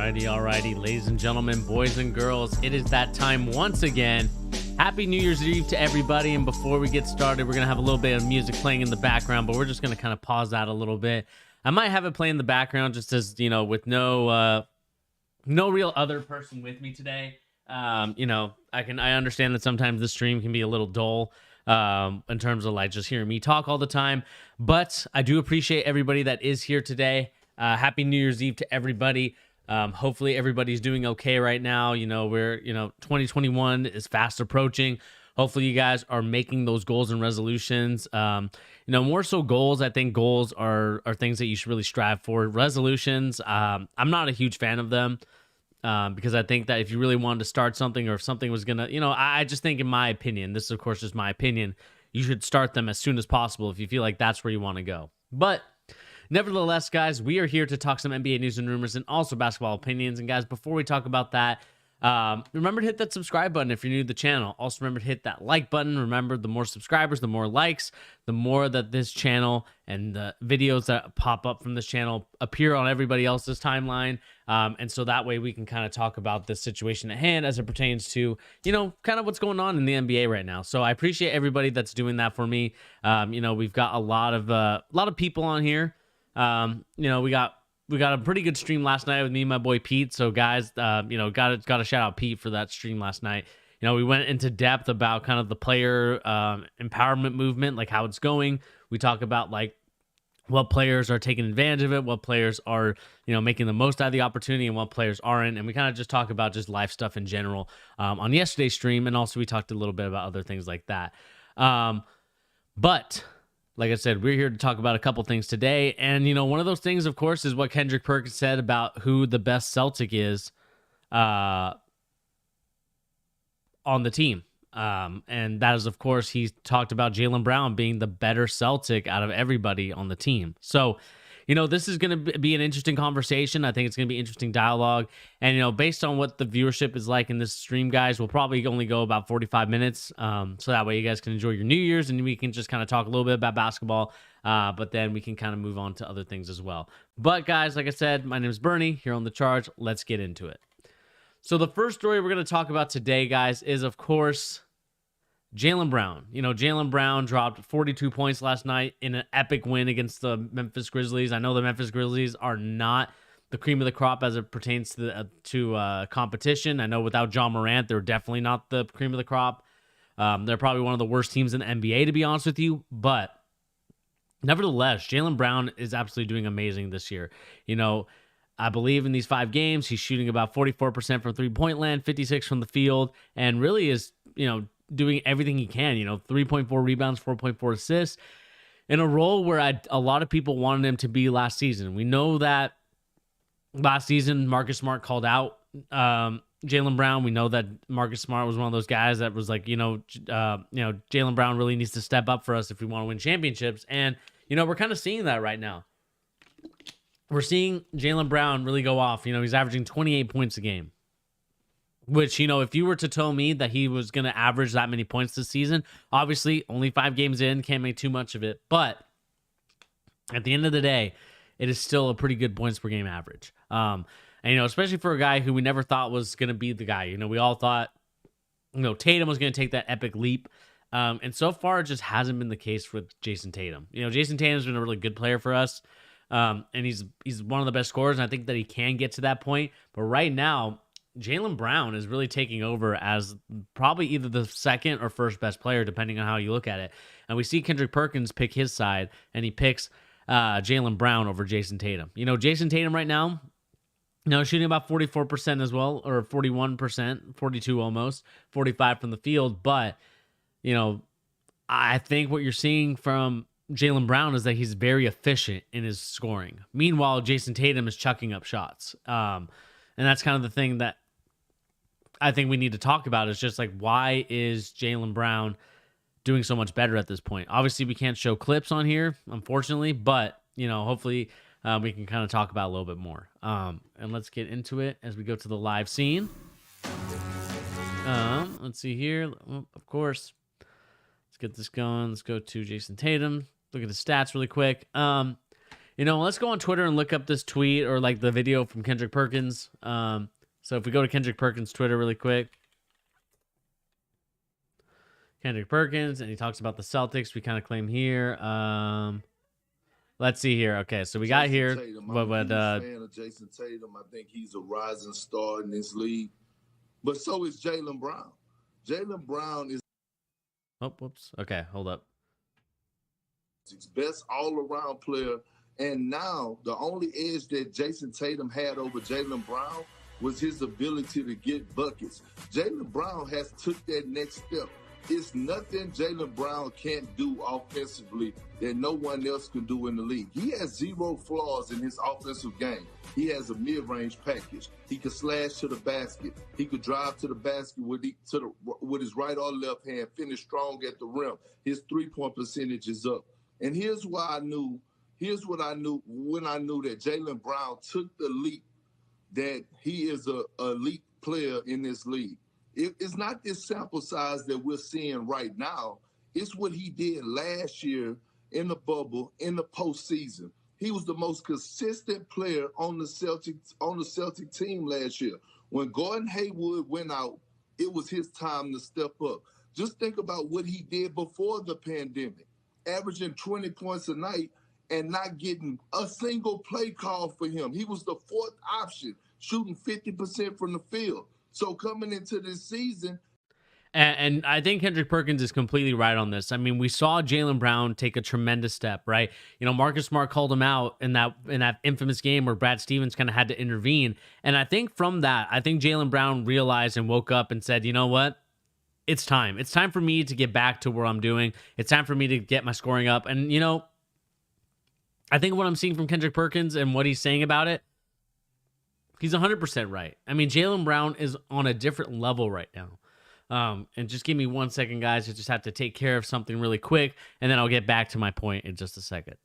Alrighty, ladies and gentlemen, boys and girls, it is that time once again. Happy New Year's Eve to everybody, and before we get started, we're going to have a little bit of music playing in the background, but we're just going to kind of pause that a little bit. I might have it play in the background just as, with no real other person with me today. I understand that sometimes the stream can be a little dull in terms of like just hearing me talk all the time, but I do appreciate everybody that is here today. Happy New Year's Eve to everybody. Hopefully everybody's doing okay right now. 2021 is fast approaching. Hopefully you guys are making those goals and resolutions. More so goals. I think goals are things that you should really strive for. Resolutions, I'm not a huge fan of them because I think that if you really wanted to start something, or if something was gonna, I just think, in my opinion, this is of course just my opinion, you should start them as soon as possible if you feel like that's where you want to go. But nevertheless, guys, we are here to talk some NBA news and rumors and also basketball opinions. And guys, before we talk about that, remember to hit that subscribe button if you're new to the channel. Also remember to hit that like button. Remember, the more subscribers, the more likes, the more that this channel and the videos that pop up from this channel appear on everybody else's timeline. And so that way we can kind of talk about this situation at hand as it pertains to, kind of what's going on in the NBA right now. So I appreciate everybody that's doing that for me. We've got a lot of people on here. We got a pretty good stream last night with me and my boy Pete. So guys, got to shout out Pete for that stream last night. We went into depth about kind of the player empowerment movement, like how it's going. We talk about like what players are taking advantage of it, what players are, making the most out of the opportunity, and what players aren't. And we kind of just talk about just life stuff in general on yesterday's stream. And also we talked a little bit about other things like that. But like I said, we're here to talk about a couple things today. And, one of those things, of course, is what Kendrick Perkins said about who the best Celtic is on the team. And that is, of course, he talked about Jaylen Brown being the better Celtic out of everybody on the team. So, this is going to be an interesting conversation. I think it's going to be interesting dialogue. And, based on what the viewership is like in this stream, guys, we'll probably only go about 45 minutes. So that way you guys can enjoy your New Year's and we can just kind of talk a little bit about basketball. But then we can kind of move on to other things as well. But guys, like I said, my name is Bernie here on The Charge. Let's get into it. So the first story we're going to talk about today, guys, is, of course, Jaylen Brown. Jaylen Brown dropped 42 points last night in an epic win against the Memphis Grizzlies. I know the Memphis Grizzlies are not the cream of the crop as it pertains to competition. I know without John Morant, they're definitely not the cream of the crop. They're probably one of the worst teams in the NBA, to be honest with you. But nevertheless, Jaylen Brown is absolutely doing amazing this year. I believe in these 5 games, he's shooting about 44% from three-point land, 56 from the field, and really is, doing everything he can. 3.4 rebounds, 4.4 assists, in a role where a lot of people wanted him to be last season. We know that last season Marcus Smart called out Jaylen Brown. We know that Marcus Smart was one of those guys that was like, Jaylen Brown really needs to step up for us if we want to win championships. And, we're kind of seeing that right now. We're seeing Jaylen Brown really go off. He's averaging 28 points a game, which, if you were to tell me that he was going to average that many points this season, obviously only 5 games in, can't make too much of it. But at the end of the day, it is still a pretty good points per game average. And, especially for a guy who we never thought was going to be the guy. We all thought, Tatum was going to take that epic leap. And so far, it just hasn't been the case with Jayson Tatum. Jayson Tatum's been a really good player for us. And he's one of the best scorers, and I think that he can get to that point. But right now, Jaylen Brown is really taking over as probably either the second or first best player, depending on how you look at it. And we see Kendrick Perkins pick his side, and he picks Jaylen Brown over Jayson Tatum. Jayson Tatum right now, shooting about 44% as well, or 41%, 42 almost, 45 from the field. But, I think what you're seeing from Jaylen Brown is that he's very efficient in his scoring. Meanwhile, Jayson Tatum is chucking up shots. And that's kind of the thing that I think we need to talk about, is just like, why is Jaylen Brown doing so much better at this point? Obviously, we can't show clips on here, unfortunately, but, hopefully we can kind of talk about it a little bit more. And let's get into it as we go to the live scene. Let's see here. Of course, let's get this going. Let's go to Jayson Tatum. Look at the stats really quick. Let's go on Twitter and look up this tweet or like the video from Kendrick Perkins. So if we go to Kendrick Perkins' Twitter really quick, Kendrick Perkins, and he talks about the Celtics. We kind of claim here. Let's see here. Okay, so we got here. I'm a huge fan of Jayson Tatum. I think he's a rising star in this league. But so is Jaylen Brown. Jaylen Brown is whoops. Okay, hold up. His best all-around player. And now the only edge that Jayson Tatum had over Jaylen Brown was his ability to get buckets. Jaylen Brown has took that next step. It's nothing Jaylen Brown can't do offensively that no one else can do in the league. He has zero flaws in his offensive game. He has a mid-range package. He can slash to the basket. He could drive to the basket with his right or left hand, finish strong at the rim. His three-point percentage is up. And here's what I knew when I knew that Jaylen Brown took the leap that he is a elite player in this league. It's not this sample size that we're seeing right now. It's what he did last year in the bubble, in the postseason. He was the most consistent player on the Celtic team last year. When Gordon Hayward went out, it was his time to step up. Just think about what he did before the pandemic, averaging 20 points a night and not getting a single play call for him. He was the fourth option, shooting 50% from the field. So coming into this season, and I think Kendrick Perkins is completely right on this. I mean, we saw Jaylen Brown take a tremendous step, right? Marcus Smart called him out in that infamous game where Brad Stevens kind of had to intervene. And I think from that, I think Jaylen Brown realized and woke up and said, you know what? It's time. It's time for me to get back to where I'm doing. It's time for me to get my scoring up. And, I think what I'm seeing from Kendrick Perkins and what he's saying about it, he's 100% right. I mean, Jaylen Brown is on a different level right now. And just give me 1 second, guys. I just have to take care of something really quick, and then I'll get back to my point in just a second.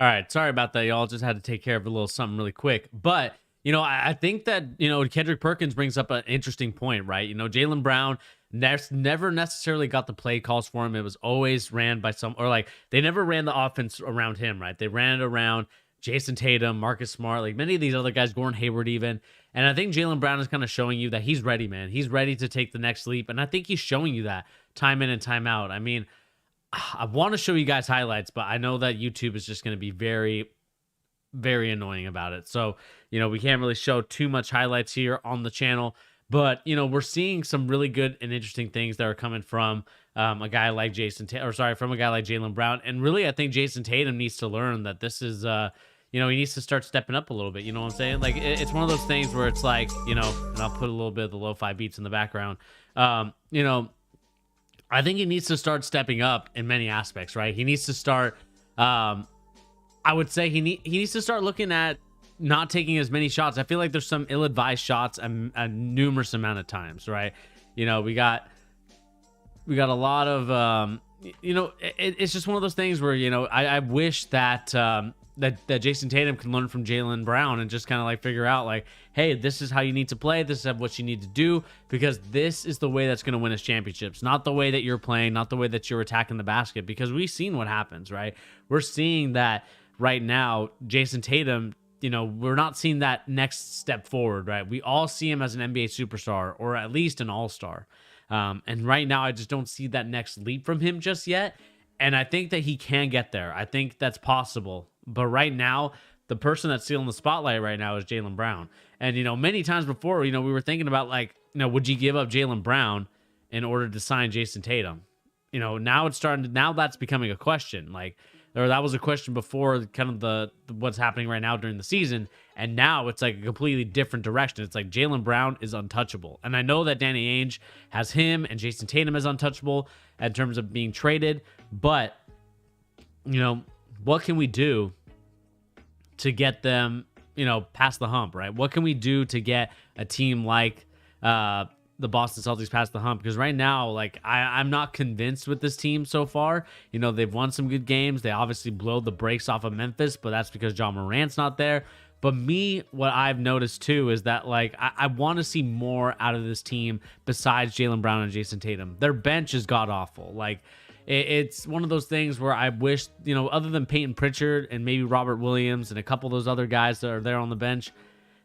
All right, sorry about that, y'all. Just had to take care of a little something really quick. But, I think that, Kendrick Perkins brings up an interesting point, right? Jaylen Brown never necessarily got the play calls for him. It was always ran by they never ran the offense around him, right? They ran it around Jayson Tatum, Marcus Smart, like many of these other guys, Gordon Hayward even. And I think Jaylen Brown is kind of showing you that he's ready, man. He's ready to take the next leap. And I think he's showing you that time in and time out. I mean, I want to show you guys highlights, but I know that YouTube is just going to be very, very annoying about it. So, we can't really show too much highlights here on the channel, but, we're seeing some really good and interesting things that are coming from a guy like from a guy like Jaylen Brown. And really, I think Jayson Tatum needs to learn that this is, he needs to start stepping up a little bit. You know what I'm saying? Like, it's one of those things where it's like, and I'll put a little bit of the lo-fi beats in the background. I think he needs to start stepping up in many aspects, right? He needs to start, I would say he needs to start looking at not taking as many shots. I feel like there's some ill-advised shots a numerous amount of times, right? We got a lot of, it's just one of those things where, I wish that, that Jayson Tatum can learn from Jaylen Brown and just kind of like figure out like, hey, this is how you need to play. This is what you need to do, because this is the way that's going to win us championships. Not the way that you're playing, not the way that you're attacking the basket, because we've seen what happens, right? We're seeing that right now, Jayson Tatum, we're not seeing that next step forward, right? We all see him as an NBA superstar or at least an all-star. And right now, I just don't see that next leap from him just yet. And I think that he can get there. I think that's possible. But right now, the person that's stealing the spotlight right now is Jaylen Brown. And, many times before, we were thinking about like, would you give up Jaylen Brown in order to sign Jayson Tatum? Now that's becoming a question. Like, or that was a question before kind of the what's happening right now during the season. And now it's like a completely different direction. It's like Jaylen Brown is untouchable. And I know that Danny Ainge has him and Jayson Tatum as untouchable in terms of being traded. But, what can we do to get them, past the hump, right? What can we do to get a team like the Boston Celtics past the hump? Because right now, like, I'm not convinced with this team so far. They've won some good games. They obviously blow the brakes off of Memphis, but that's because John Morant's not there. But what I've noticed too is that, like, I want to see more out of this team besides Jaylen Brown and Jayson Tatum. Their bench is god awful. Like, it's one of those things where I wish, other than Peyton Pritchard and maybe Robert Williams and a couple of those other guys that are there on the bench,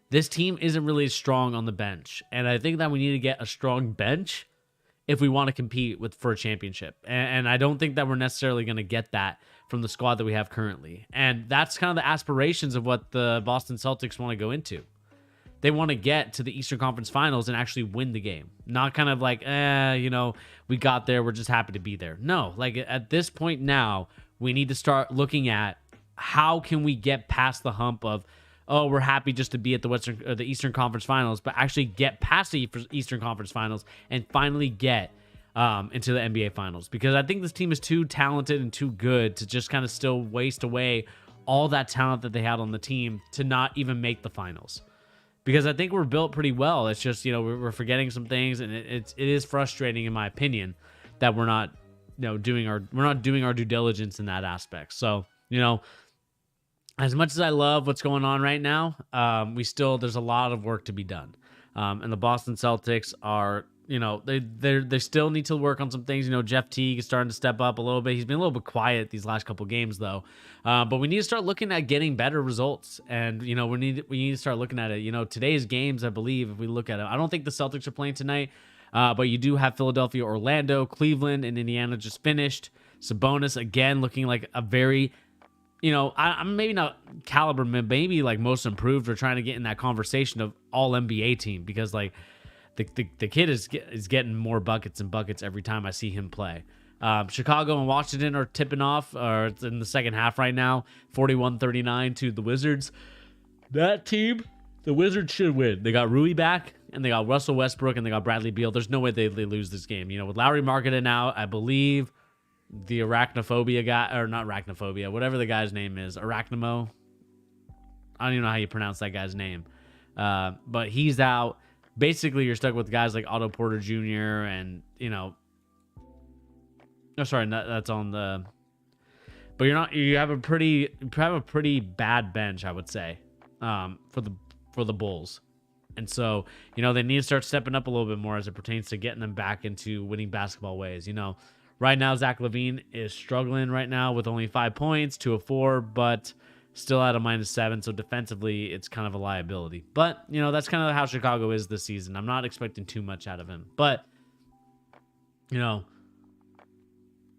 this team isn't really strong on the bench. And I think that we need to get a strong bench if we want to compete for a championship. And I don't think that we're necessarily going to get that from the squad that we have currently. And that's kind of the aspirations of what the Boston Celtics want to go into. They want to get to the Eastern Conference Finals and actually win the game. Not kind of like, we got there, we're just happy to be there. No, like at this point now, we need to start looking at how can we get past the hump of, oh, we're happy just to be at the Eastern Conference Finals, but actually get past the Eastern Conference Finals and finally get into the NBA Finals. Because I think this team is too talented and too good to just kind of still waste away all that talent that they had on the team to not even make the finals. Because I think we're built pretty well. It's just, we're forgetting some things, and it is frustrating, in my opinion, that we're not, doing our due diligence in that aspect. So, as much as I love what's going on right now, there's a lot of work to be done. And the Boston Celtics are, they still need to work on some things. Jeff Teague is starting to step up a little bit. He's been a little bit quiet these last couple games, though. But we need to start looking at getting better results. And, we need to start looking at it. Today's games, I believe, if we look at it, I don't think the Celtics are playing tonight. But you do have Philadelphia, Orlando, Cleveland, and Indiana just finished. Sabonis, again, looking like a very... I'm maybe not caliber, maybe like most improved. We're trying to get in that conversation of all NBA team, because like the kid is getting more buckets and buckets every time I see him play. Chicago and Washington are tipping off, or it's in the second half right now, 41-39 to the Wizards. That team, the Wizards should win. They got Rui back, and they got Russell Westbrook, and they got Bradley Beal. There's no way they lose this game. With Lowry Markkanen out, I believe the arachnophobia guy, or not arachnophobia, whatever the guy's name is, Arachnimo. I don't even know how you pronounce that guy's name. But he's out. Basically, you're stuck with guys like Otto Porter Jr. and, that's on the... But you have a pretty bad bench, I would say, for the Bulls. And so, they need to start stepping up a little bit more as it pertains to getting them back into winning basketball ways. Right now, Zach LaVine is struggling right now with only 5 points, 2 of 4, but still at a -7. So defensively, it's kind of a liability. But, that's kind of how Chicago is this season. I'm not expecting too much out of him. But,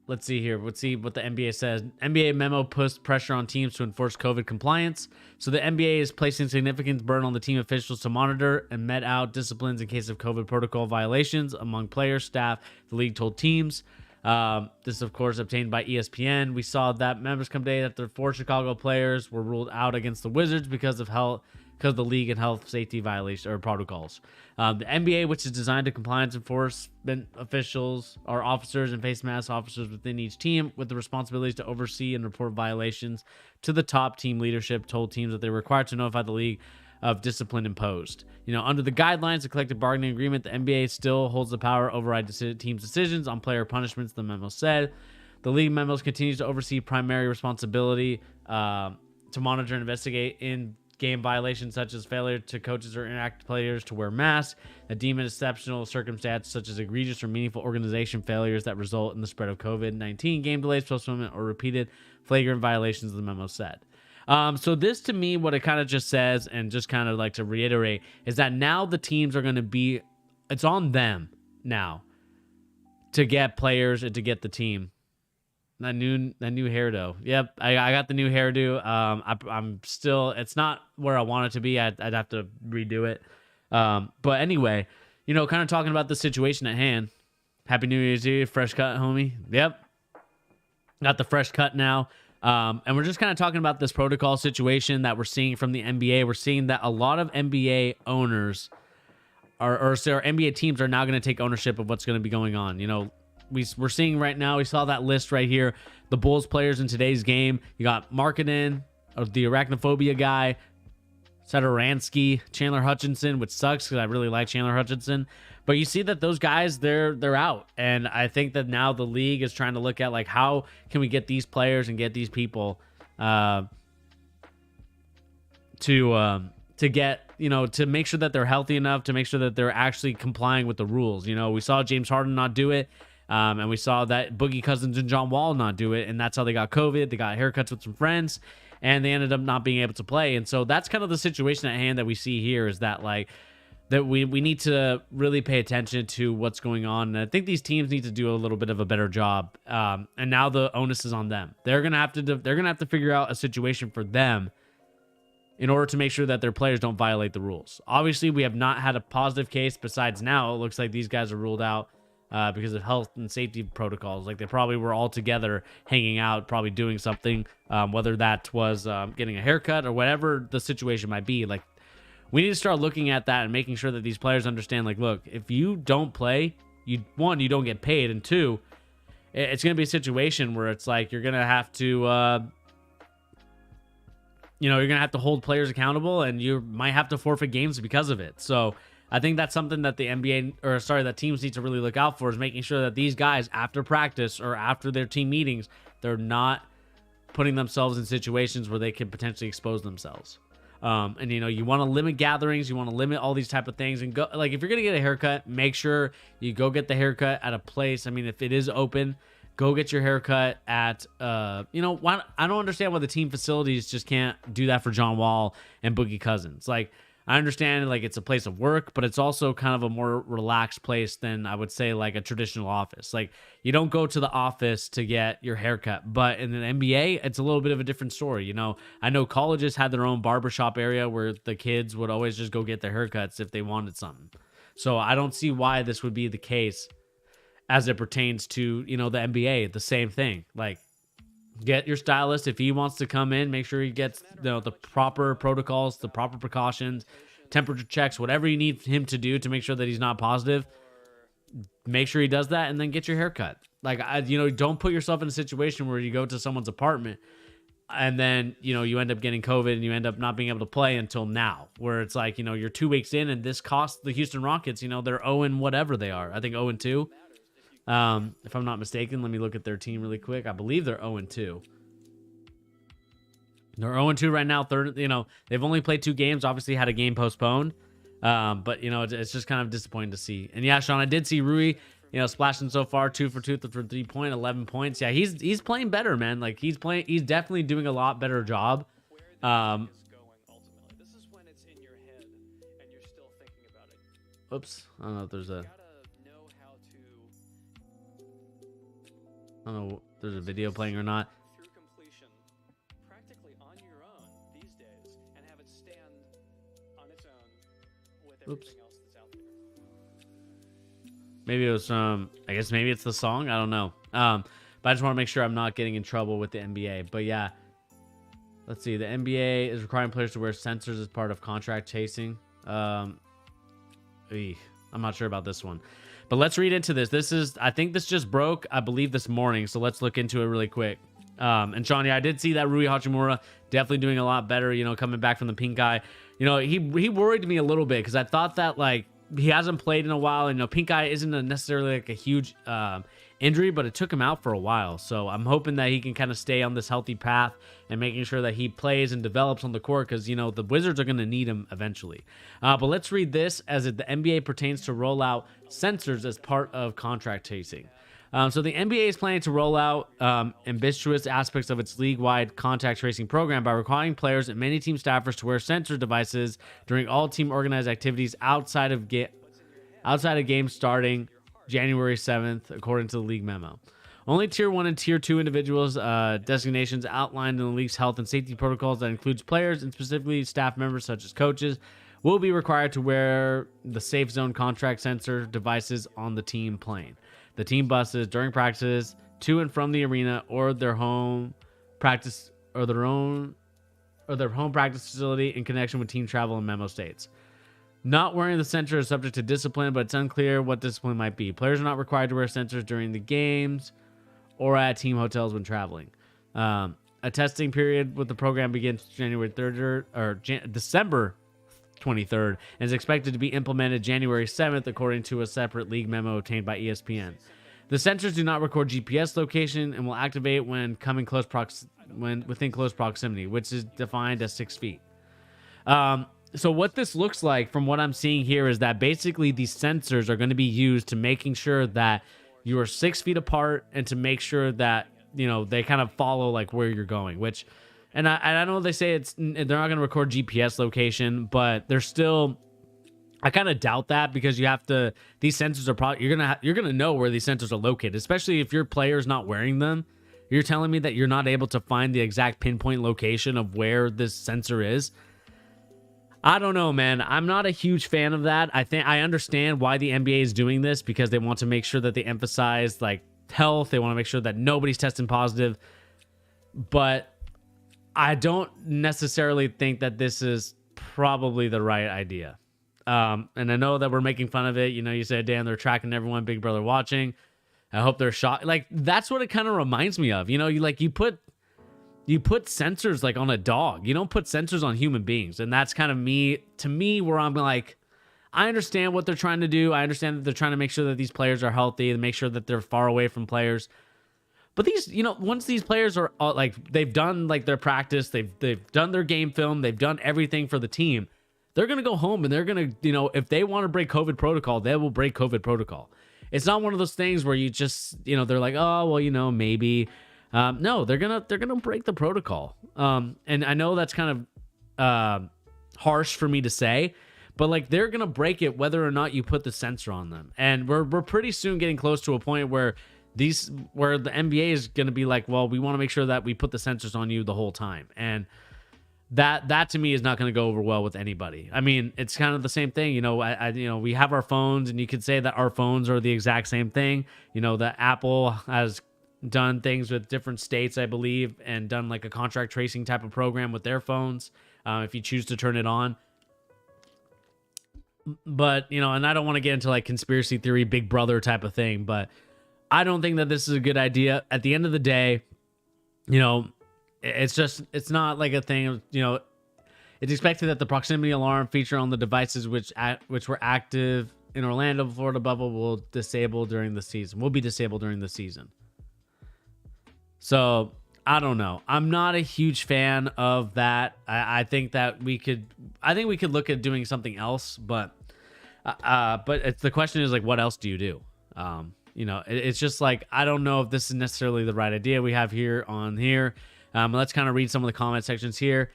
let's see here. Let's see what the NBA says. NBA memo puts pressure on teams to enforce COVID compliance. So the NBA is placing significant burden on the team officials to monitor and met out disciplines in case of COVID protocol violations among players, staff, the league told teams. This is, of course, obtained by ESPN. We saw that members come today that the 4 Chicago players were ruled out against the Wizards because of the league and health safety violations or protocols. The NBA, which is designed to compliance enforcement officials, are officers and face mask officers within each team with the responsibilities to oversee and report violations to the top team leadership, told teams that they're required to notify the league of discipline imposed. Under the guidelines, the collective bargaining agreement, the NBA still holds the power to override teams' decisions on player punishments, the memo said. The league memos continues to oversee primary responsibility to monitor and investigate in-game violations such as failure to coaches or inactive players to wear masks, that deem an exceptional circumstance such as egregious or meaningful organization failures that result in the spread of COVID-19, game delays, postponement, or repeated flagrant violations, the memo said. So this, to me, what it kind of just says, and just kind of like to reiterate, is that now the teams are going to be, it's on them now to get players and to get the team. That new hairdo. Yep, I got the new hairdo. I'm still, it's not where I want it to be. I'd have to redo it. But anyway, kind of talking about the situation at hand. Happy New Year's Eve, fresh cut, homie. Yep, got the fresh cut now. And we're just kind of talking about this protocol situation that we're seeing from the NBA. We're seeing that a lot of NBA owners or NBA teams are now going to take ownership of what's going to be going on. You know, we're seeing right now, we saw that list right here, the Bulls players in today's game. You got Markkanen, the arachnophobia guy, Satoransky, Chandler Hutchinson, which sucks because I really like Chandler Hutchinson. But you see that those guys, they're out. And I think that now the league is trying to look at, like, how can we get these players and get these people to get, you know, to make sure that they're healthy enough, to make sure that they're actually complying with the rules. You know, we saw James Harden not do it. And we saw that Boogie Cousins and John Wall not do it. And that's how they got COVID. They got haircuts with some friends, and they ended up not being able to play. And so that's kind of the situation at hand that we see here, is that, like, that we need to really pay attention to what's going on. And I think these teams need to do a little bit of a better job. And now the onus is on them. They're gonna have to figure out a situation for them in order to make sure that their players don't violate the rules. Obviously, we have not had a positive case. Besides now, it looks like these guys are ruled out because of health and safety protocols. Like, they probably were all together hanging out, probably doing something, whether that was getting a haircut or whatever the situation might be. Like, we need to start looking at that and making sure that these players understand, like, look, if you don't play, you don't get paid, and two, it's going to be a situation where it's like you're going to have to, you're going to have to hold players accountable, and you might have to forfeit games because of it. So I think that's something that that teams need to really look out for, is making sure that these guys, after practice or after their team meetings, they're not putting themselves in situations where they could potentially expose themselves. And, you know, you want to limit gatherings, you want to limit all these type of things, and go, like, if you're going to get a haircut, make sure you go get the haircut at a place. I mean, if it is open, go get your haircut at, I don't understand why the team facilities just can't do that for John Wall and Boogie Cousins. Like, I understand, like, it's a place of work, but it's also kind of a more relaxed place than, I would say, like, a traditional office. Like, you don't go to the office to get your haircut, but in the NBA, it's a little bit of a different story. You know, I know colleges had their own barbershop area where the kids would always just go get their haircuts if they wanted something. So I don't see why this would be the case as it pertains to, you know, the NBA. The same thing. Like, get your stylist. If he wants to come in, make sure he gets, you know, the proper protocols, the proper precautions, temperature checks, whatever you need him to do to make sure that he's not positive. Make sure he does that, and then get your haircut. Like, don't put yourself in a situation where you go to someone's apartment and then, you know, you end up getting COVID and you end up not being able to play until now, where it's like, you know, you're 2 weeks in, and this cost the Houston Rockets, you know, they're 0 whatever they are. I think 0-2. If I'm not mistaken, let me look at their team really quick. I believe they're 0-2. They're 0-2 right now. Third, you know, they've only played 2 games. Obviously, had a game postponed. But, you know, it's just kind of disappointing to see. And yeah, Sean, I did see Rui, you know, splashing so far, 2 for 2 for 3-point, 11 points. Yeah, he's playing better, man. Like, he's definitely doing a lot better job. Oops, I don't know if there's a. I don't know if there's a video playing or not. Oops. Maybe it was I guess maybe it's the song. I don't know. But I just want to make sure I'm not getting in trouble with the NBA. But yeah, let's see. The NBA is requiring players to wear sensors as part of contract chasing. I'm not sure about this one. But let's read into this. I think this just broke, I believe, this morning. So let's look into it really quick. And Sean, yeah, I did see that Rui Hachimura definitely doing a lot better, you know, coming back from the pink eye. You know, he worried me a little bit because I thought that, like, he hasn't played in a while. And, you know, pink eye isn't necessarily like a huge injury, but it took him out for a while. So I'm hoping that he can kind of stay on this healthy path and making sure that he plays and develops on the court, because, you know, the Wizards are going to need him eventually. But let's read this as the NBA pertains to roll out sensors as part of contract chasing. So the NBA is planning to roll out ambitious aspects of its league-wide contact tracing program by requiring players and many team staffers to wear sensor devices during all team organized activities outside of games starting January 7th, according to the league memo. Only Tier 1 and Tier 2 individuals designations outlined in the league's health and safety protocols that includes players and specifically staff members such as coaches will be required to wear the safe zone contract sensor devices on the team plane, the team buses, during practices, to and from the arena or their home practice or their home practice facility in connection with team travel and memo states. Not wearing the sensor is subject to discipline, but it's unclear what discipline might be. Players are not required to wear sensors during the games or at team hotels when traveling. A testing period with the program begins January 3rd or December 23rd and is expected to be implemented January 7th, according to a separate league memo obtained by ESPN. The sensors do not record GPS location and will activate when within close proximity, which is defined as 6 feet. So what this looks like from what I'm seeing here is that basically these sensors are going to be used to making sure that you are 6 feet apart and to make sure that, they kind of follow like where you're going, which, and I know they say they're not going to record GPS location, but they're still, I kind of doubt that because you have to, these sensors are probably, you're going to know where these sensors are located, especially if your player's not wearing them. You're telling me that you're not able to find the exact pinpoint location of where this sensor is. I don't know, man. I'm not a huge fan of that. I understand why the NBA is doing this because they want to make sure that they emphasize like health. They want to make sure that nobody's testing positive. But I don't necessarily think that this is probably the right idea. And I know that we're making fun of it. You said, Dan, they're tracking everyone, Big Brother watching. I hope they're shocked. Like, that's what it kind of reminds me of. You put sensors like on a dog. You don't put sensors on human beings. And that's kind of to me, where I'm like, I understand what they're trying to do. I understand that they're trying to make sure that these players are healthy and make sure that they're far away from players. But these, once these players are like, they've done like their practice, they've done their game film, they've done everything for the team. They're going to go home and they're going to, if they want to break COVID protocol, they will break COVID protocol. It's not one of those things where you just, they're like, oh, well, maybe. No, they're gonna break the protocol. And I know that's kind of harsh for me to say, but like they're gonna break it whether or not you put the sensor on them. And we're pretty soon getting close to a point where the NBA is gonna be like, well, we want to make sure that we put the sensors on you the whole time. And that to me is not going to go over well with anybody. I mean, it's kind of the same thing. We have our phones, and you could say that our phones are the exact same thing. That Apple has done things with different states, I believe, and done like a contract tracing type of program with their phones, if you choose to turn it on. But, and I don't want to get into like conspiracy theory, Big Brother type of thing, but I don't think that this is a good idea. At the end of the day, it's not like a thing of, it's expected that the proximity alarm feature on the devices which were active in Orlando, Florida bubble will be disabled during the season. So I don't know. I'm not a huge fan of that. I think we could look at doing something else, but the question is like, what else do you do? It's just like, I don't know if this is necessarily the right idea we have here. Let's kind of read some of the comment sections here.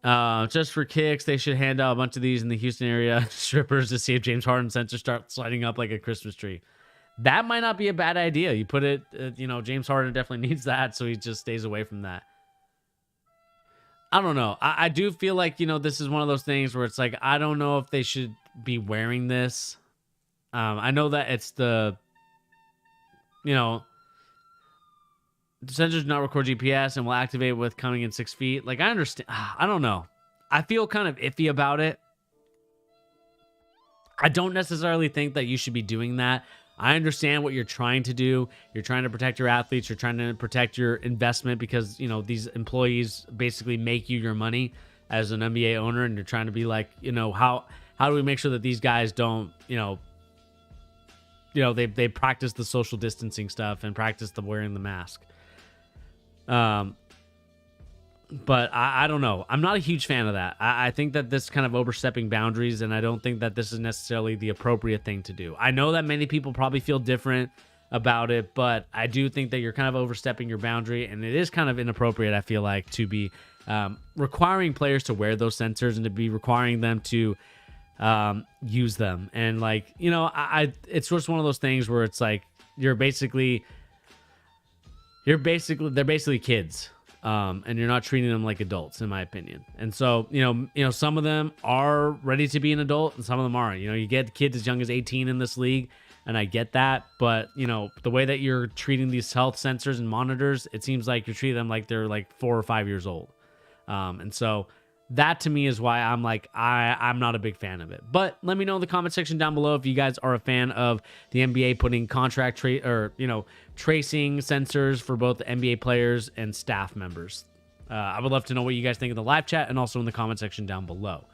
Just for kicks, they should hand out a bunch of these in the Houston area strippers to see if James Harden's sensors start sliding up like a Christmas tree. That might not be a bad idea. You put it, James Harden definitely needs that, so he just stays away from that. I don't know. I do feel like, this is one of those things where it's like, I don't know if they should be wearing this. I know that it's the sensors do not record GPS and will activate with coming in 6 feet. Like, I understand. I don't know. I feel kind of iffy about it. I don't necessarily think that you should be doing that. I understand what you're trying to do. You're trying to protect your athletes. You're trying to protect your investment because, these employees basically make you your money as an NBA owner. And you're trying to be like, how do we make sure that these guys don't, they practice the social distancing stuff and practice the wearing the mask. But I don't know. I'm not a huge fan of that. I think that this kind of overstepping boundaries, and I don't think that this is necessarily the appropriate thing to do. I know that many people probably feel different about it, but I do think that you're kind of overstepping your boundary, and it is kind of inappropriate, I feel like, to be requiring players to wear those sensors and to be requiring them to use them. And like, it's just one of those things where it's like they're basically kids. And you're not treating them like adults, in my opinion. And so, some of them are ready to be an adult and some of them aren't. You get kids as young as 18 in this league. and I get that. But, the way that you're treating these health sensors and monitors, it seems like you're treating them like they're like 4 or 5 years old. And so that to me is why I'm like, I'm not a big fan of it. But let me know in the comment section down below if you guys are a fan of the NBA putting contract tracing sensors for both the NBA players and staff members. I would love to know what you guys think in the live chat and also in the comment section down below.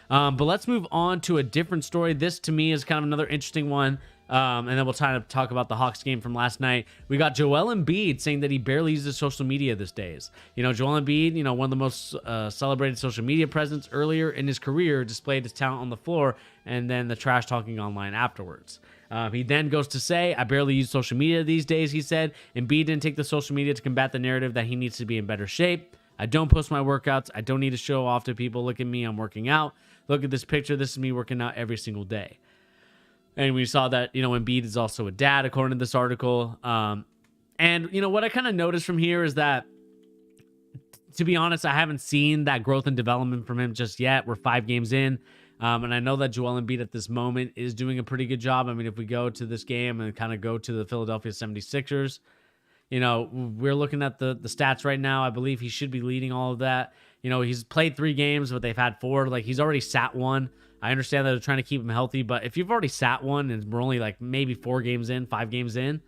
But let's move on to a different story. This to me is kind of another interesting one. And then we'll try to talk about the Hawks game from last night. We got Joel Embiid saying that he barely uses social media these days. Joel Embiid, one of the most celebrated social media presence earlier in his career, displayed his talent on the floor and then the trash talking online afterwards. He then goes to say, I barely use social media these days, he said. Embiid didn't take the social media to combat the narrative that he needs to be in better shape. I don't post my workouts. I don't need to show off to people. Look at me. I'm working out. Look at this picture. This is me working out every single day. And we saw that, Embiid is also a dad, according to this article. And what I kind of noticed from here is that, to be honest, I haven't seen that growth and development from him just yet. We're 5 games in. And I know that Joel Embiid at this moment is doing a pretty good job. I mean, if we go to this game and kind of go to the Philadelphia 76ers, we're looking at the stats right now. I believe he should be leading all of that. He's played 3 games, but they've had 4. Like, he's already sat 1. I understand that they're trying to keep him healthy, but if you've already sat 1 and we're only like maybe 4 games in, 5 games in,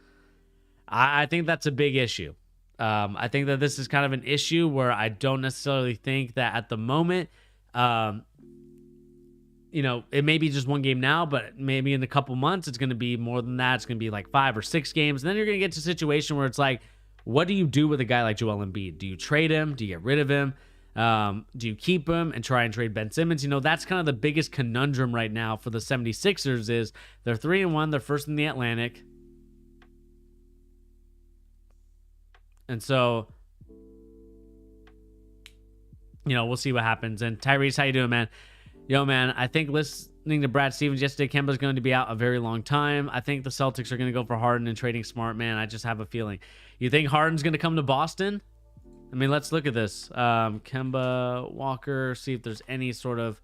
I think that's a big issue. I think that this is kind of an issue where I don't necessarily think that at the moment, it may be just 1 game now, but maybe in a couple months, it's going to be more than that. It's going to be like 5 or 6 games. And then you're going to get to a situation where it's like, what do you do with a guy like Joel Embiid? Do you trade him? Do you get rid of him? Do you keep him and try and trade Ben Simmons? That's kind of the biggest conundrum right now for the 76ers is they're 3-1. They're first in the Atlantic. And so, we'll see what happens. And Tyrese, how you doing, man? Yo, man, I think listening to Brad Stevens yesterday, Kemba's going to be out a very long time. I think the Celtics are going to go for Harden and trading Smart, man. I just have a feeling. You think Harden's going to come to Boston? I mean, let's look at this. Kemba Walker, see if there's any sort of...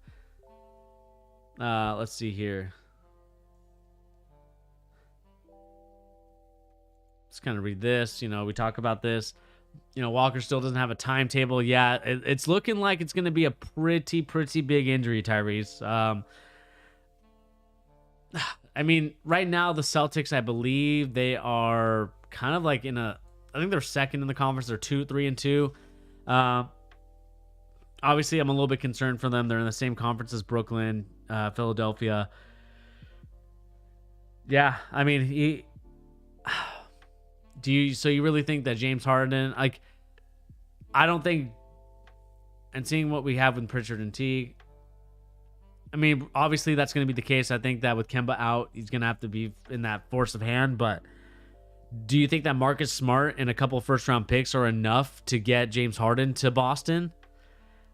let's see here. Let's kind of read this. We talk about this. Walker still doesn't have a timetable yet. It's looking like it's going to be a pretty big injury, Tyrese. I mean, right now, the Celtics, I believe they are kind of like I think they're second in the conference. They're 3-2. Obviously, I'm a little bit concerned for them. They're in the same conference as Brooklyn, Philadelphia. Yeah, I mean, so you really think that James Harden, like, I don't think, and seeing what we have with Pritchard and Teague, I mean, obviously that's going to be the case. I think that with Kemba out, he's going to have to be in that force of hand, but do you think that Marcus Smart and a couple first-round picks are enough to get James Harden to Boston?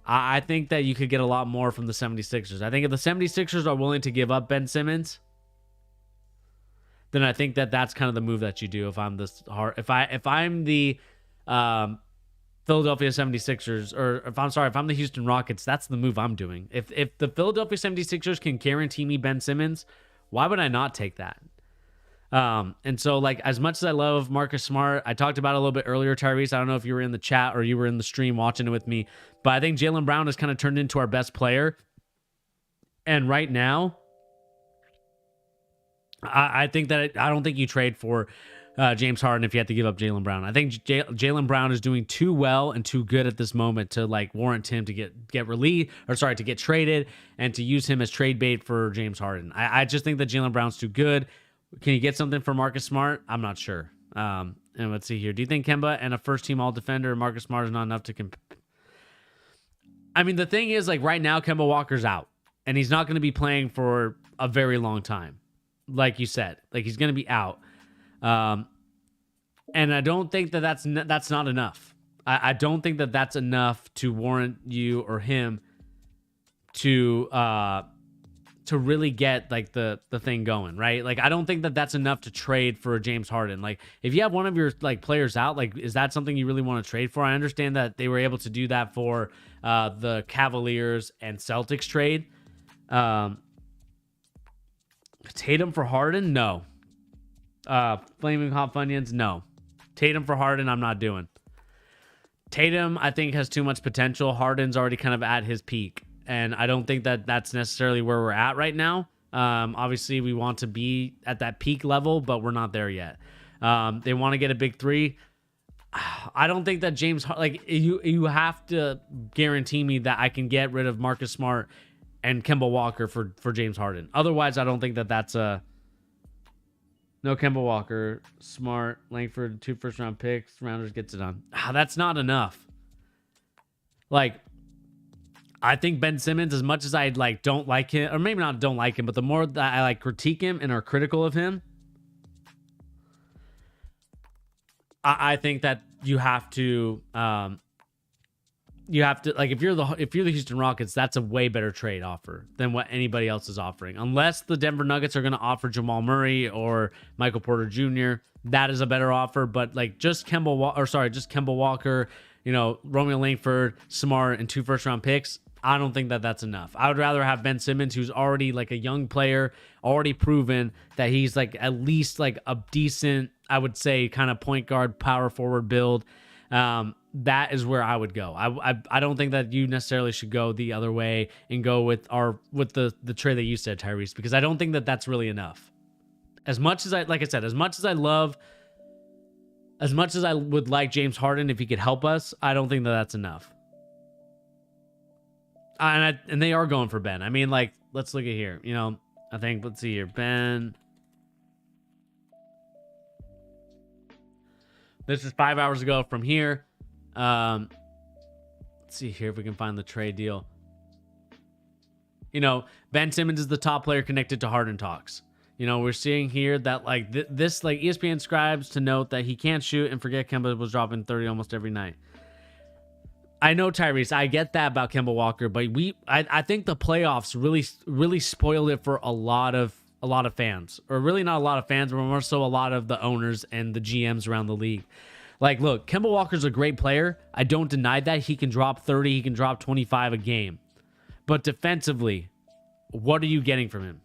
I think that you could get a lot more from the 76ers. I think if the 76ers are willing to give up Ben Simmons, then I think that that's kind of the move that you do if I'm if I'm the Philadelphia 76ers, or if I'm the Houston Rockets, that's the move I'm doing. If the Philadelphia 76ers can guarantee me Ben Simmons, why would I not take that? And so, like, as much as I love Marcus Smart, I talked about it a little bit earlier, Tyrese. I don't know if you were in the chat or you were in the stream watching it with me, but I think Jaylen Brown has kind of turned into our best player. And right now, I think that I don't think you trade for James Harden if you have to give up Jaylen Brown. I think Jaylen Brown is doing too well and too good at this moment to like warrant him to get traded and to use him as trade bait for James Harden. I just think that Jaylen Brown's too good. Can you get something for Marcus Smart? I'm not sure. And let's see here. Do you think Kemba and a first-team all-defender Marcus Smart is not enough to I mean, the thing is, like, right now, Kemba Walker's out. And he's not going to be playing for a very long time. Like you said. Like, he's going to be out. And I don't think that that's not enough. I don't think that that's enough to warrant you or him to really get like the thing going, right? Like, I don't think that that's enough to trade for James Harden. Like, if you have one of your like players out, like, is that something you really want to trade for? I understand that they were able to do that for the Cavaliers and Celtics trade. Tatum for Harden? No. Flaming Hot Funyuns, no. Tatum for Harden, I'm not doing. Tatum, I think, has too much potential. Harden's already kind of at his peak, and I don't think that that's necessarily where we're at right now. Obviously, we want to be at that peak level, but we're not there yet. They want to get a big three. I don't think that James, like, you have to guarantee me that I can get rid of Marcus Smart and Kemba Walker for James Harden. Otherwise, I don't think that that's a... No Kemba Walker, Smart, Langford, 2 first-round picks. Rounders gets it done. That's not enough. Like, I think Ben Simmons, as much as I don't like him, or maybe not don't like him, but the more that I critique him and are critical of him, I think that you have to like, if you're the Houston Rockets, that's a way better trade offer than what anybody else is offering. Unless the Denver Nuggets are going to offer Jamal Murray or Michael Porter Jr., that is a better offer. But like, just Kemba Walker, Romeo Langford, Smart, and 2 first-round picks, I don't think that that's enough. I would rather have Ben Simmons, who's already like a young player, already proven that he's like at least like a decent, I would say, kind of point guard, power forward build. That is where I would go. I don't think that you necessarily should go the other way and go with the trade that you said, Tyrese, because I don't think that that's really enough. As much as I would like James Harden if he could help us, I don't think that that's enough. And they are going for Ben. I mean, like, let's look at here. I think, let's see here. Ben. This is 5 hours ago from here. Let's see here if we can find the trade deal. Ben Simmons is the top player connected to Harden talks. We're seeing here that like this, like ESPN scribes to note that he can't shoot and forget Kemba was dropping 30 almost every night. I know, Tyrese, I get that about Kemba Walker, but I think the playoffs really spoiled it for a lot of fans, or really not a lot of fans, but more so a lot of the owners and the GMs around the league. Like, look, Kemba Walker's a great player. I don't deny that. He can drop 30, he can drop 25 a game. But defensively, what are you getting from him?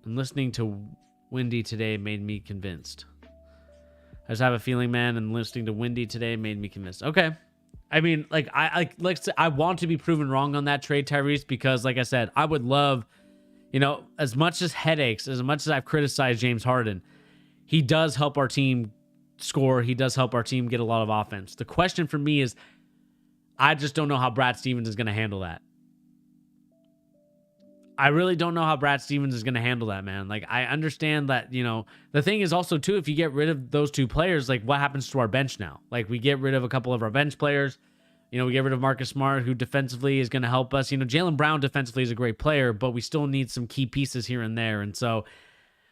And listening to Windy today made me convinced. I just have a feeling, man, and listening to Windy today made me convinced. Okay. I mean, like, I want to be proven wrong on that trade, Tyrese, because, like I said, I would love, as much as headaches, as much as I've criticized James Harden, he does help our team score. He does help our team get a lot of offense. The question for me is, I just don't know how Brad Stevens is going to handle that. I really don't know how Brad Stevens is going to handle that, man. Like, I understand that, the thing is also, too, if you get rid of those two players, like, what happens to our bench now? Like, we get rid of a couple of our bench players. We get rid of Marcus Smart, who defensively is going to help us. Jaylen Brown defensively is a great player, but we still need some key pieces here and there. And so,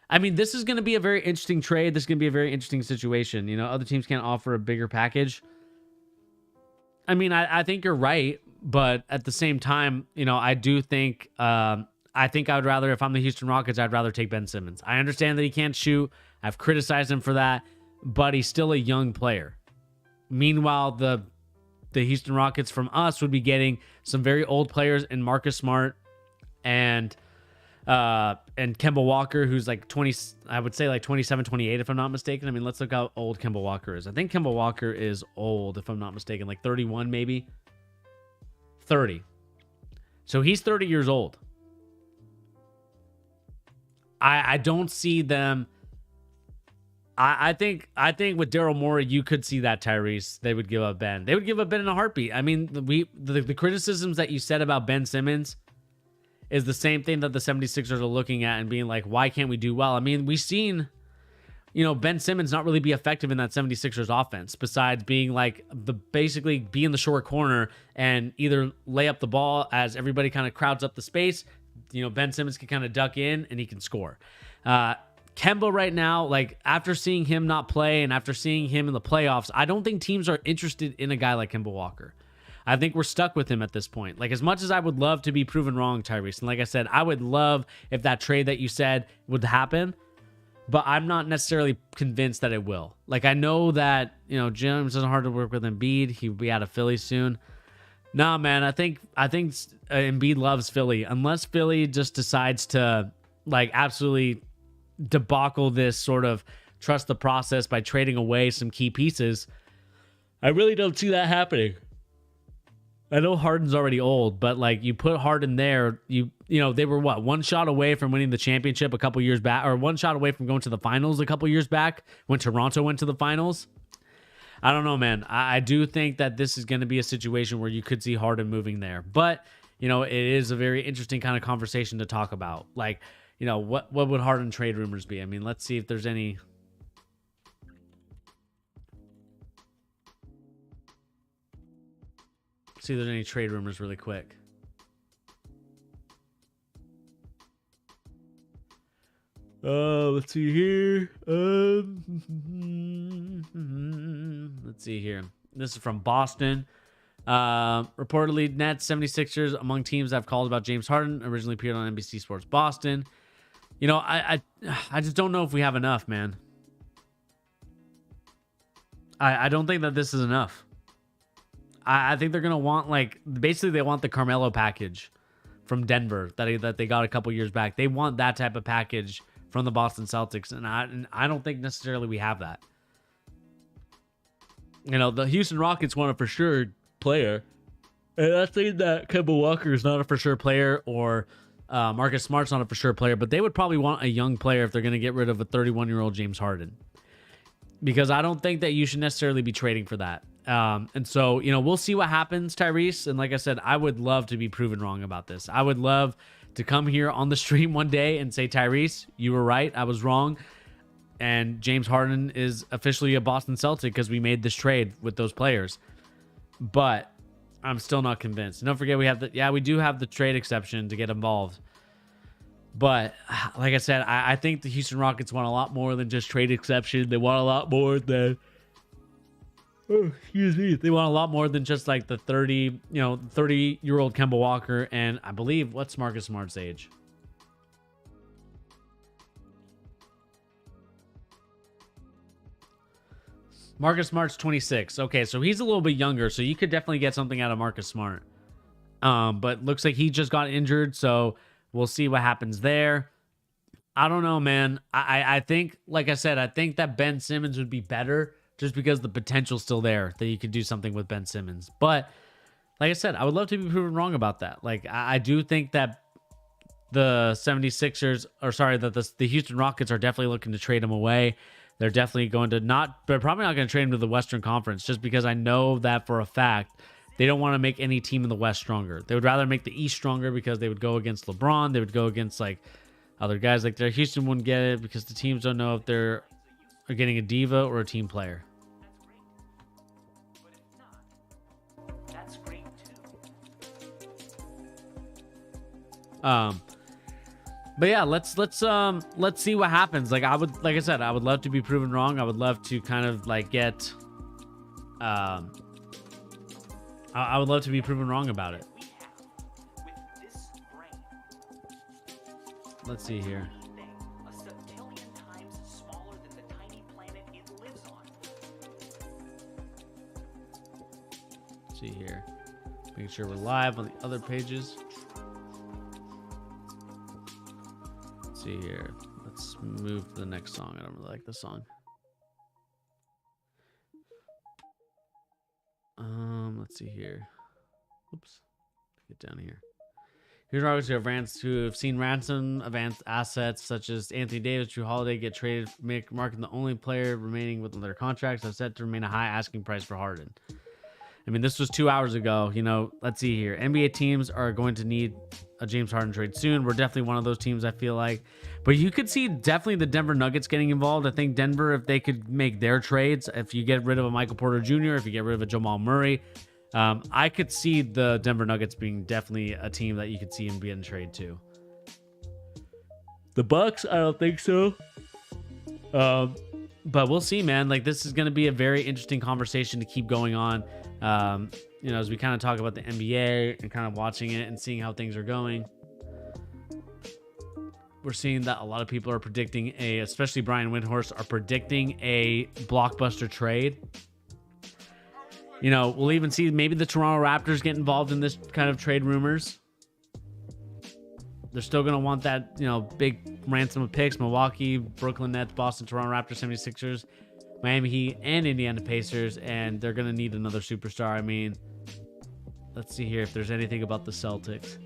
I mean, this is going to be a very interesting trade. This is going to be a very interesting situation. Other teams can't offer a bigger package. I mean, I think you're right, but at the same time, I do think... I think I would rather, if I'm the Houston Rockets, I'd rather take Ben Simmons. I understand that he can't shoot. I've criticized him for that, but he's still a young player. Meanwhile, the Houston Rockets from us would be getting some very old players in Marcus Smart and Kemba Walker, who's like 20, I would say like 27, 28, if I'm not mistaken. I mean, let's look how old Kemba Walker is. I think Kemba Walker is old, if I'm not mistaken, like 31 maybe. 30. So he's 30 years old. I don't see them. I think with Daryl Morey, you could see that, Tyrese. They would give up Ben. They would give up Ben in a heartbeat. I mean, the criticisms that you said about Ben Simmons is the same thing that the 76ers are looking at and being like, why can't we do well? I mean, we've seen, Ben Simmons not really be effective in that 76ers offense, besides being like basically be in the short corner and either lay up the ball as everybody kind of crowds up the space. Ben Simmons can kind of duck in and he can score. Kemba right now, like, after seeing him not play and after seeing him in the playoffs, I don't think teams are interested in a guy like Kemba Walker. I think we're stuck with him at this point. Like, as much as I would love to be proven wrong, Tyrese, and like I said, I would love if that trade that you said would happen, but I'm not necessarily convinced that it will. Like, I know that, James is hard to work with Embiid. He'll be out of Philly soon. Nah, man, I think Embiid loves Philly. Unless Philly just decides to, like absolutely debacle this sort of trust the process by trading away some key pieces, I really don't see that happening. I know Harden's already old, but like you put Harden there, you know, they were what, one shot away from winning the championship a couple years back, or one shot away from going to the finals a couple years back when Toronto went to the finals. I don't know, man. I do think that this is going to be a situation where you could see Harden moving there, but you know, it is a very interesting kind of conversation to talk about. Like, you know, what would Harden trade rumors be? I mean, let's see if there's any. See if there's any trade rumors really quick. Let's see here. Let's see here. This is from Boston. Reportedly, Nets, 76ers among teams that have called about James Harden. Originally appeared on NBC Sports Boston. You know, I just don't know if we have enough, man. I don't think that this is enough. I think they're going to want, like, basically they want the Carmelo package from Denver that they got a couple years back. They want that type of package from the Boston Celtics, and I don't think necessarily we have that. You know, the Houston Rockets want a for sure player, and I think that Kemba Walker is not a for sure player, or Marcus Smart's not a for sure player, but they would probably want a young player if they're going to get rid of a 31-year-old James Harden, because I don't think that you should necessarily be trading for that. And so, you know, we'll see what happens, Tyrese. And like I said, I would love to be proven wrong about this. I would love to come here on the stream one day and say, Tyrese, you were right. I was wrong. And James Harden is officially a Boston Celtic because we made this trade with those players. But I'm still not convinced. And don't forget, we do have the trade exception to get involved. But like I said, I think the Houston Rockets want a lot more than just trade exception. They want a lot more than, they want a lot more than just like the 30-year-old Kemba Walker. And I believe, what's Marcus Smart's age? Marcus Smart's 26. Okay, so he's a little bit younger, so you could definitely get something out of Marcus Smart. But looks like he just got injured, so we'll see what happens there. I don't know, man. I think, like I said, I think that Ben Simmons would be better just because the potential's still there that you could do something with Ben Simmons. But like I said, I would love to be proven wrong about that. Like, I do think that the 76ers, the Houston Rockets are definitely looking to trade him away. They're definitely going to they're probably not going to trade him to the Western Conference, just because I know that for a fact they don't want to make any team in the West stronger. They would rather make the East stronger because they would go against LeBron. They would go against like other guys like that. Houston wouldn't get it because the teams don't know if they're getting a diva or a team player. But yeah, let's see what happens. Like I said, I would love to be proven wrong. I would love to kind of like get, I would love to be proven wrong about it. Let's see here. Let's see here. Making sure we're live on the other pages. See here. Let's move to the next song. I don't really like this song. Let's see here. Oops. Get down here. Here's artists who have seen ransom advanced assets such as Anthony Davis, Drew Holiday get traded, marking the only player remaining with their contracts are set to remain a high asking price for Harden. I mean, this was 2 hours ago. You know, let's see here. NBA teams are going to need a James Harden trade soon. We're definitely one of those teams, I feel like. But you could see definitely the Denver Nuggets getting involved. I think Denver, if they could make their trades, if you get rid of a Michael Porter Jr., if you get rid of a Jamal Murray, I could see the Denver Nuggets being definitely a team that you could see him be in trade to. The Bucks, I don't think so. But we'll see, man. Like, this is going to be a very interesting conversation to keep going on. You know, as we kind of talk about the NBA and kind of watching it and seeing how things are going. We're seeing that a lot of people are predicting especially Brian Windhorst, are predicting a blockbuster trade. You know, we'll even see maybe the Toronto Raptors get involved in this kind of trade rumors. They're still going to want that, you know, big ransom of picks: Milwaukee, Brooklyn Nets, Boston, Toronto Raptors, 76ers, Miami Heat, and Indiana Pacers. And they're going to need another superstar. I mean, let's see here if there's anything about the Celtics.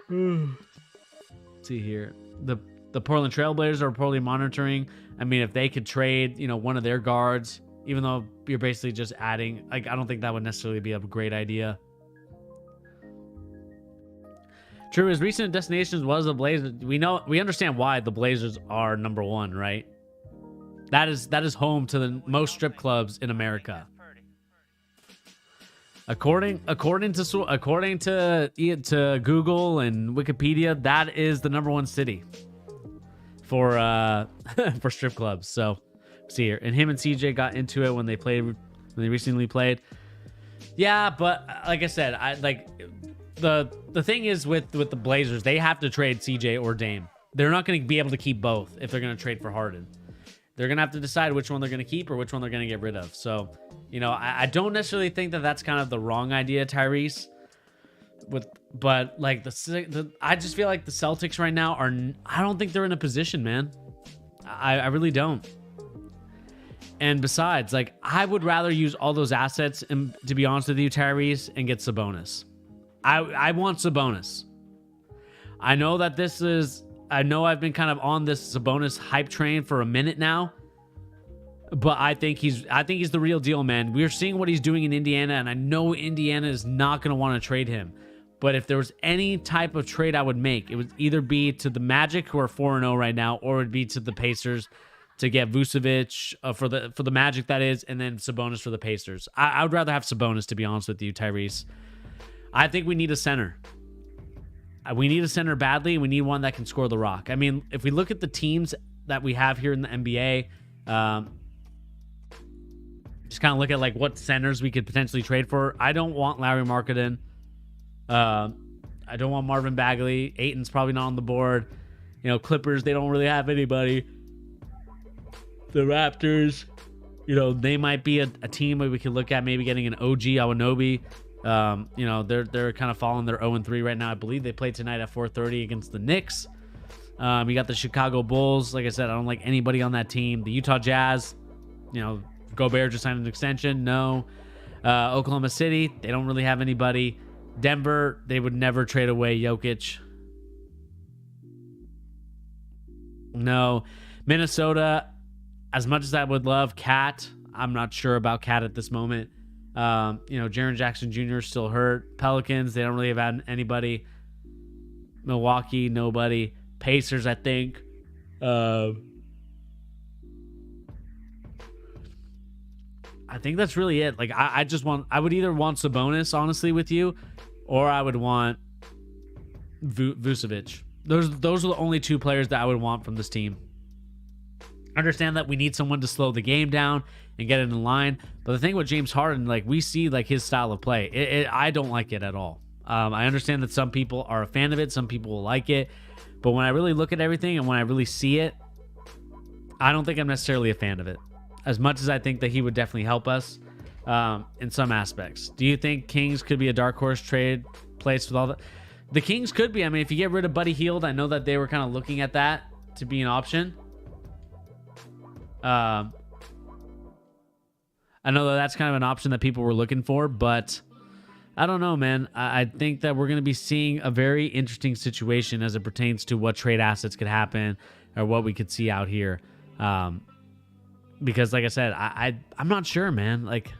Let's see here. The Portland Trailblazers are poorly monitoring. I mean, if they could trade, one of their guards, even though you're basically just adding, I don't think that would necessarily be a great idea. True, his recent destinations was the Blazers. We understand why the Blazers are number one, right? That is home to the most strip clubs in America. According to Google and Wikipedia, that is the number one city for for strip clubs. So, see here, and him and CJ got into it when they recently played. Yeah, but like I said, the thing is with the Blazers, they have to trade CJ or Dame. They're not going to be able to keep both if they're going to trade for Harden. They're going to have to decide which one they're going to keep or which one they're going to get rid of. So, I don't necessarily think that that's kind of the wrong idea, Tyrese. But like I just feel like the Celtics right now I don't think they're in a position, man. I really don't. And besides, like, I would rather use all those assets, and to be honest with you, Tyrese, and get Sabonis. I want Sabonis. I know I've been kind of on this Sabonis hype train for a minute now, but I think he's the real deal, man. We're seeing what he's doing in Indiana, and I know Indiana is not going to want to trade him. But if there was any type of trade I would make, it would either be to the Magic, who are 4-0 right now, or it would be to the Pacers to get Vucevic for the Magic, that is, and then Sabonis for the Pacers. I would rather have Sabonis, to be honest with you, Tyrese. I think we need a center. We need a center badly, and we need one that can score the rock. I mean, if we look at the teams that we have here in the NBA, just kind of look at like what centers we could potentially trade for. I don't want Larry Marketing. I don't want Marvin Bagley. Ayton's probably not on the board. Clippers, they don't really have anybody. The Raptors, they might be a team where we could look at maybe getting an OG Anunoby. They're kind of following their 0-3 right now. I believe they play tonight at 4:30 against the Knicks. You got the Chicago Bulls. Like I said, I don't like anybody on that team. The Utah Jazz, Gobert just signed an extension. No. Oklahoma City, they don't really have anybody. Denver, they would never trade away Jokic. No. Minnesota, as much as I would love Cat, I'm not sure about Cat at this moment. Jaren Jackson Jr. is still hurt. Pelicans, they don't really have anybody. Milwaukee, nobody. Pacers, I think. I think that's really it. Like, I would either want Sabonis, honestly, with you, or I would want Vucevic. Those are the only two players that I would want from this team. I understand that we need someone to slow the game down and get it in line. But the thing with James Harden, like, we see like his style of play. I don't like it at all. I understand that some people are a fan of it. Some people will like it. But when I really look at everything and when I really see it, I don't think I'm necessarily a fan of it. As much as I think that he would definitely help us in some aspects. Do you think Kings could be a dark horse trade place with all that? The Kings could be. I mean, if you get rid of Buddy Hield, I know that they were kind of looking at that to be an option. I know that that's kind of an option that people were looking for, but I don't know, man. I think that we're going to be seeing a very interesting situation as it pertains to what trade assets could happen or what we could see out here. Because like I said, I'm not sure, man. Like,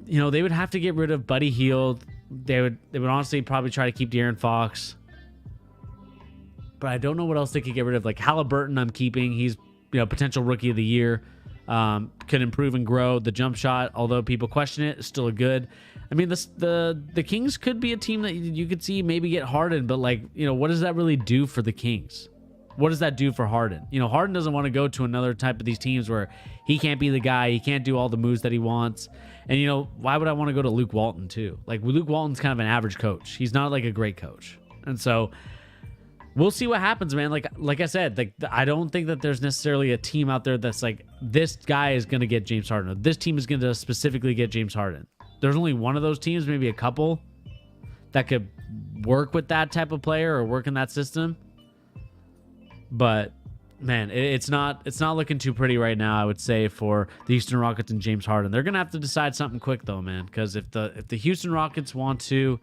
they would have to get rid of Buddy Hield. They would honestly probably try to keep De'Aaron Fox. But I don't know what else they could get rid of. Like Halliburton, I'm keeping. He's potential rookie of the year. Could improve and grow the jump shot, although people question it. It's still a good. I mean, the Kings could be a team that you could see maybe get Harden, but like, what does that really do for the Kings? What does that do for Harden? Harden doesn't want to go to another type of these teams where he can't be the guy. He can't do all the moves that he wants. And, why would I want to go to Luke Walton too? Like, Luke Walton's kind of an average coach. He's not like a great coach. And so we'll see what happens, man. Like I said, like, I don't think that there's necessarily a team out there that's like, this guy is going to get James Harden. Or this team is going to specifically get James Harden. There's only one of those teams, maybe a couple, that could work with that type of player or work in that system. But man, it's not looking too pretty right now, I would say, for the Houston Rockets and James Harden. They're gonna have to decide something quick though, man, because if the Houston Rockets want to,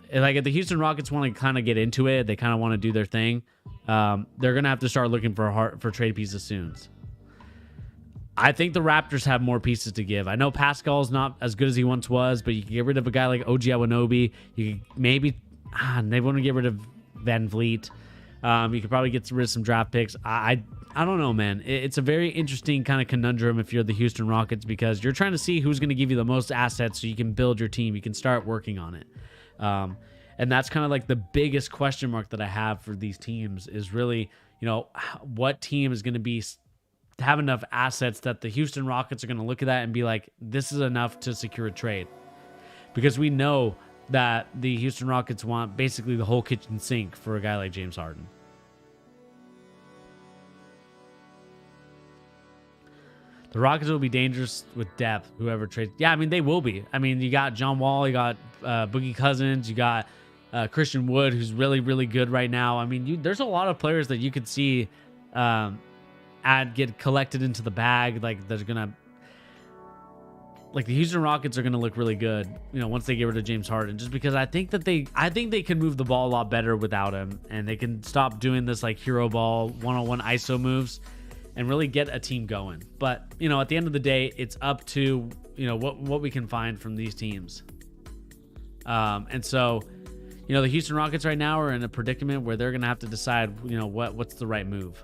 if the Houston Rockets want to kind of get into it, they kind of want to do their thing, they're gonna have to start looking for trade pieces soon. I think the Raptors have more pieces to give. I know Pascal's not as good as he once was, but you can get rid of a guy like OG Anunoby. You could maybe they want to get rid of Van Vliet. You could probably get rid of some draft picks. I don't know, man. It's a very interesting kind of conundrum if you're the Houston Rockets, because you're trying to see who's going to give you the most assets so you can build your team. You can start working on it. And that's kind of like the biggest question mark that I have for these teams is really, what team is going to have enough assets that the Houston Rockets are going to look at that and be like, this is enough to secure a trade. Because we know that the Houston Rockets want basically the whole kitchen sink for a guy like James Harden. The Rockets will be dangerous with depth, whoever trades. Yeah, I mean, they will be. I mean, you got John Wall, you got Boogie Cousins, you got Christian Wood, who's really, really good right now. I mean, there's a lot of players that you could see get collected into the bag. Like, there's going to... Like, the Houston Rockets are going to look really good, once they get rid of James Harden, just because I think they can move the ball a lot better without him, and they can stop doing this like hero ball, one-on-one ISO moves, and really get a team going. But, at the end of the day, it's up to, what we can find from these teams. And so, the Houston Rockets right now are in a predicament where they're going to have to decide, what's the right move.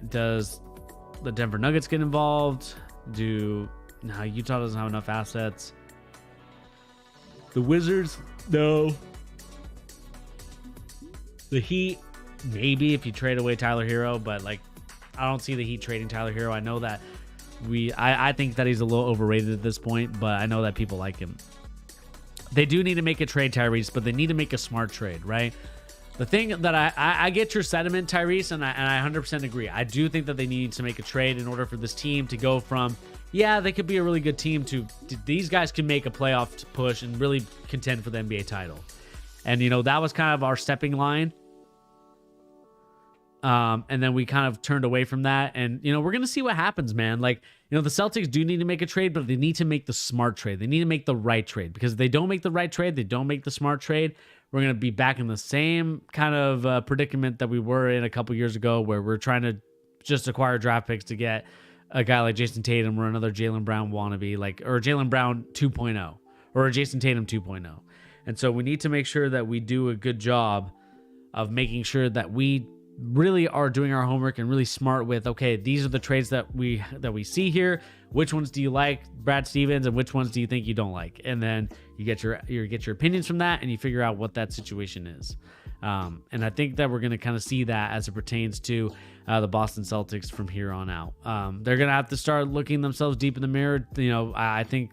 Does the Denver Nuggets get involved? Utah doesn't have enough assets. The Wizards, no. The Heat, maybe if you trade away Tyler Hero, but I don't see the Heat trading Tyler Hero. I know that I think that he's a little overrated at this point, but I know that people like him. They do need to make a trade, Tyrese, but they need to make a smart trade, right? The thing that I get your sentiment, Tyrese, and I 100% agree. I do think that they need to make a trade in order for this team to go from, they could be a really good team to these guys can make a playoff push and really contend for the NBA title. And, that was kind of our stepping line. And then we kind of turned away from that. And, we're going to see what happens, man. The Celtics do need to make a trade, but they need to make the smart trade. They need to make the right trade, because if they don't make the right trade, they don't make the smart trade, we're going to be back in the same kind of predicament that we were in a couple years ago, where we're trying to just acquire draft picks to get a guy like Jayson Tatum or another Jaylen Brown wannabe, or Jaylen Brown 2.0 or a Jayson Tatum 2.0. And so we need to make sure that we do a good job of making sure that we really are doing our homework and really smart with, okay, these are the trades that we see here. Which ones do you like, Brad Stevens, and which ones do you think you don't like? And then you get your opinions from that, and you figure out what that situation is. And I think that we're going to kind of see that as it pertains to the Boston Celtics from here on out. They're going to have to start looking themselves deep in the mirror. I think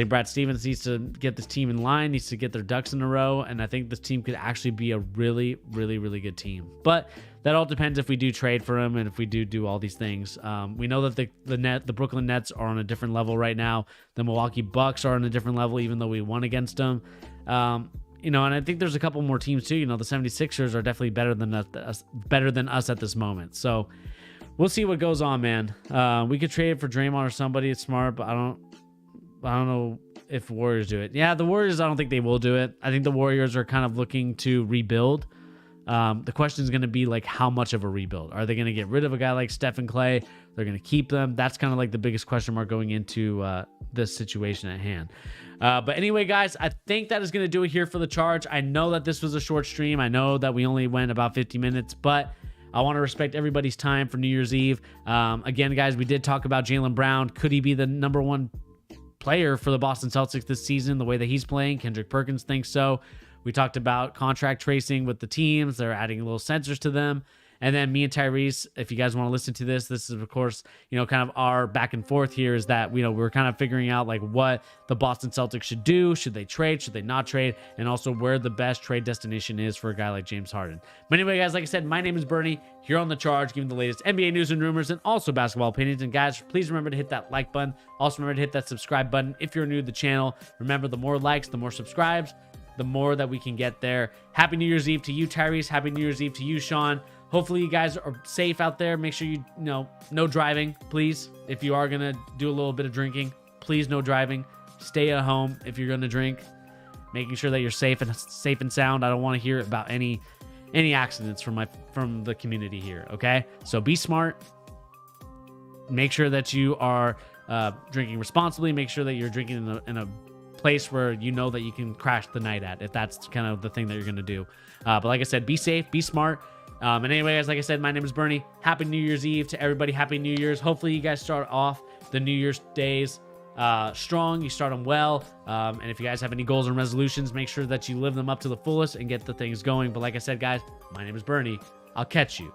Brad Stevens needs to get this team in line, needs to get their ducks in a row, and I think this team could actually be a really, really, really good team. But that all depends if we do trade for him and if we do all these things. We know that the Brooklyn Nets are on a different level right now. The Milwaukee Bucks are on a different level, even though we won against them. And I think there's a couple more teams too. The 76ers are definitely better than us at this moment. So we'll see what goes on, man. We could trade for Draymond or somebody. It's smart, but I don't know if Warriors do it. Yeah, the Warriors, I don't think they will do it. I think the Warriors are kind of looking to rebuild. The question is going to be how much of a rebuild? Are they going to get rid of a guy like Steph and Clay? They're going to keep them. That's kind of the biggest question mark going into this situation at hand. But anyway, guys, I think that is going to do it here for the Charge. I know that this was a short stream. I know that we only went about 50 minutes, but I want to respect everybody's time for New Year's Eve. Again, guys, we did talk about Jaylen Brown. Could he be the number one player for the Boston Celtics this season, the way that he's playing? Kendrick Perkins thinks so. We talked about contract tracing with the teams. They're adding little sensors to them. And then me and Tyrese, if you guys want to listen to this is of course, kind of our back and forth here is that, we're kind of figuring out like what the Boston Celtics should do. Should they trade? Should they not trade? And also where the best trade destination is for a guy like James Harden. But anyway, guys, like I said, my name is Bernie here on The Charge, giving the latest NBA news and rumors and also basketball opinions. And guys, please remember to hit that like button. Also remember to hit that subscribe button if you're new to the channel. Remember, the more likes, the more subscribes, the more that we can get there. Happy New Year's Eve to you, Tyrese. Happy New Year's Eve to you, Sean. Hopefully you guys are safe out there. Make sure no driving, please. If you are gonna do a little bit of drinking, please no driving. Stay at home if you're gonna drink. Making sure that you're safe and sound. I don't want to hear about any accidents from the community here. Okay, so be smart. Make sure that you are drinking responsibly. Make sure that you're drinking in a place where you know that you can crash the night at, if that's kind of the thing that you're gonna do. But like I said, be safe, be smart. And anyway, guys, like I said, my name is Bernie. Happy New Year's Eve to everybody. Happy New Year's. Hopefully you guys start off the New Year's days strong. You start them well. And if you guys have any goals and resolutions, make sure that you live them up to the fullest and get the things going. But like I said, guys, my name is Bernie. I'll catch you